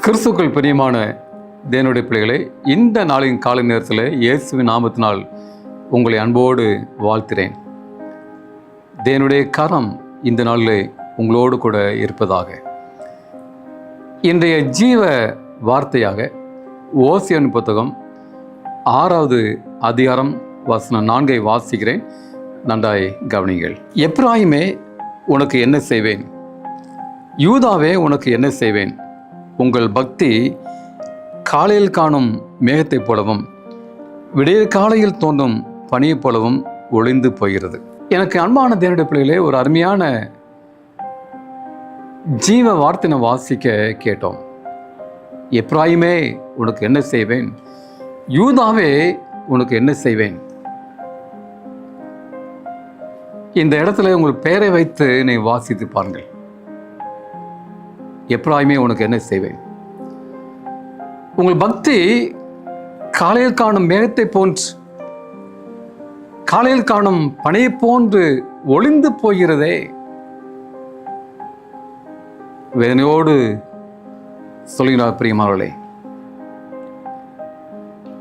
கிறிஸ்துக்கள் பிரியமான தேவனுடைய பிள்ளைகளே, இந்த நாளின் காலை நேரத்தில் இயேசுவின் நாமத்தினால் உங்களை அன்போடு வாழ்த்துகிறேன். தேவனுடைய கரம் இந்த நாளில் உங்களோடு கூட இருப்பதாக. இன்றைய ஜீவ வார்த்தையாக ஓசியாவின் புத்தகம் 6வது அதிகாரம் வசனம் 4 வாசிக்கிறேன். நன்றாய் கவனிங்கள். எப்ராயிமே, உனக்கு என்ன செய்வேன்? யூதாவே, உனக்கு என்ன செய்வேன்? உங்கள் பக்தி காலையில் காணும் மேகத்தைப் போலவும் விடியற் காலையில் தோன்றும் பனியைப் போலவும் ஒளிந்து போகிறது. எனக்கு அன்பான தேவனுடைய பிள்ளைகளே, ஒரு அருமையான ஜீவ வார்த்தையை வாசிக்க கேட்டோம். எப்ராயிமே, உனக்கு என்ன செய்வேன்? யூதாவே, உனக்கு என்ன செய்வேன்? இந்த இடத்துல உங்கள் பெயரை வைத்து நீ வாசித்து பாருங்கள். எப்ராயிமே, உனக்கு என்ன செய்வேன்? உங்கள் பக்தி காலையில் காணும் மேகத்தை போன்று, காலையில் காணும் பனியை போன்று ஒளிந்து போகிறதே. வேதனையோடு சொல்கிறார் பிரியமானவர்களே.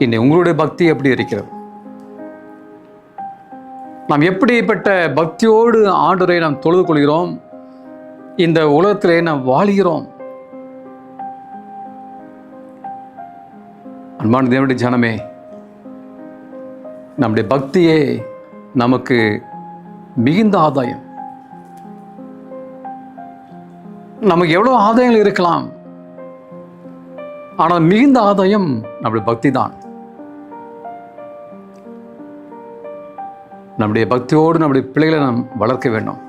இன்னை உங்களுடைய பக்தி எப்படி இருக்கிறது? நாம் எப்படிப்பட்ட பக்தியோடு ஆண்டவரை நாம் தொழுது கொள்கிறோம்? இந்த உலகத்திலே நாம் வாழ்கிறோம். அன்பான தேவனுடைய ஜனமே, நம்முடைய பக்தியே நமக்கு மிகுந்த ஆதாயம். நமக்கு எவ்வளவு ஆதாயங்கள் இருக்கலாம், ஆனால் மிகுந்த ஆதாயம் நம்முடைய பக்தி தான். நம்முடைய பக்தியோடு நம்முடைய பிள்ளைகளை நாம் வளர்க்க வேண்டும்.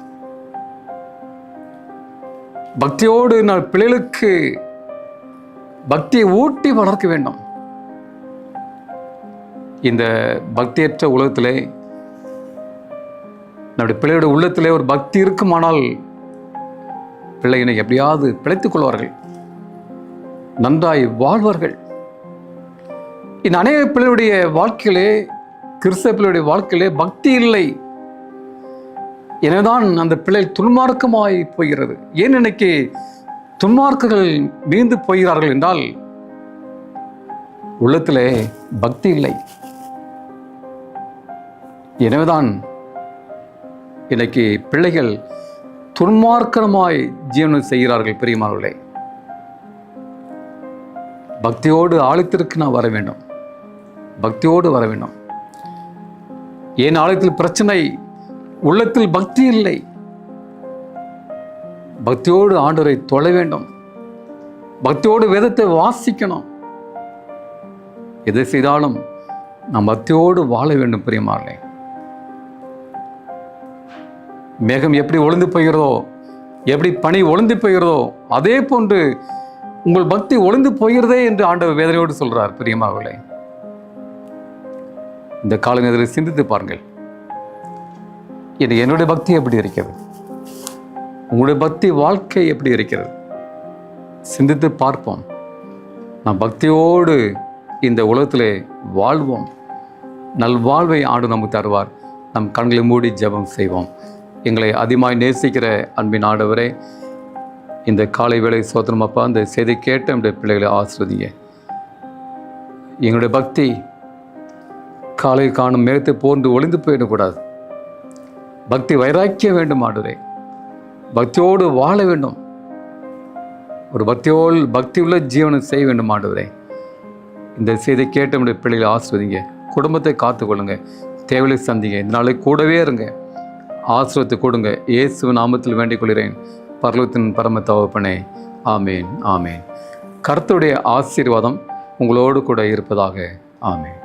பக்தியோடு நம் பிள்ளைகளுக்கு பக்தியை ஊட்டி வளர்க்க வேண்டும். இந்த பக்தியற்ற உலகத்திலே நம்முடைய பிள்ளையோட உள்ளத்திலே ஒரு பக்தி இருக்குமானால் பிள்ளைகளை எப்படியாவது பிழைத்துக் கொள்வார்கள், நன்றாய் வாழ்வார்கள். இந்த அநேக பிள்ளையுடைய வாழ்க்கையிலே, கிறிஸ்தவ பிள்ளையுடைய வாழ்க்கையிலே பக்தி இல்லை. எனவேதான் அந்த பிள்ளை துன்மார்க்கமாய் போகிறது. ஏன் இன்னைக்கு துன்மார்க்கர்கள் மீண்டு போகிறார்கள் என்றால் உள்ளத்திலே பக்தி இல்லை. எனவேதான் இன்னைக்கு பிள்ளைகள் துன்மார்க்கமாய் ஜீவனம் செய்கிறார்கள். பிரியமானவர்களே, பக்தியோடு ஆலயத்திற்கு நான் வர வேண்டும், பக்தியோடு வர வேண்டும். ஏன் ஆலயத்தில் பிரச்சனை? உள்ளத்தில் பக்தி இல்லை. பக்தியோடு ஆண்டவரை தொழ வேண்டும், பக்தியோடு வேதத்தை வாசிக்கணும். எதை செய்தாலும் நாம் பக்தியோடு வாழ வேண்டும். பிரியமானவர்களே, மேகம் எப்படி ஒளிந்து போகிறதோ, எப்படி பனி ஒளிந்து போகிறதோ, அதே போன்று உங்கள் பக்தி ஒளிந்து போகிறதே என்று ஆண்டவர் வேதனையோடு சொல்றார். பிரியமானவர்களே, இந்த கால நேரத்தில் சிந்தித்து பாருங்கள். இது என்னுடைய பக்தி எப்படி இருக்கிறது? உங்களுடைய பக்தி வாழ்க்கை எப்படி இருக்கிறது? சிந்தித்து பார்ப்போம். நாம் பக்தியோடு இந்த உலகத்திலே வாழ்வோம். நல்வாழ்வை ஆண்டு நமக்கு தருவார். நம் கண்களை மூடி ஜெபம் செய்வோம். எங்களை அதிகமாய் நேசிக்கிற அன்பின் ஆண்டவரே, இந்த காலை வேளை சோதனம் அப்பா, இந்த செய்தி கேட்ட நம்முடைய பிள்ளைகளை ஆசீர்வதிங்க. எங்களுடைய பக்தி காலை காணும் மேகத்தை போன்று ஒளிந்து போயிடக்கூடாது. பக்தி வைராக்கிய வேண்டும் ஆண்டவரே. பக்தியோடு வாழ வேண்டும். ஒரு பக்தி உள்ள ஜீவனம் செய்ய வேண்டும் ஆண்டவரே. இந்த செய்தி கேட்ட நம்முடைய பிள்ளைகளை ஆசீர்வதிங்க. குடும்பத்தை காத்துக்கொள்ளுங்க. தேவையை சந்திங்க. இந்த நாளை கூடவே இருங்க. ஆசீர்வாதத்தை கொடுங்க. இயேசு நாமத்தில் வேண்டிக் கொள்கிறேன் பரலோகத்தின் பரம தகப்பனே. ஆமேன், ஆமேன். கர்த்தருடைய ஆசீர்வாதம் உங்களோடு கூட இருப்பதாக. ஆமேன்.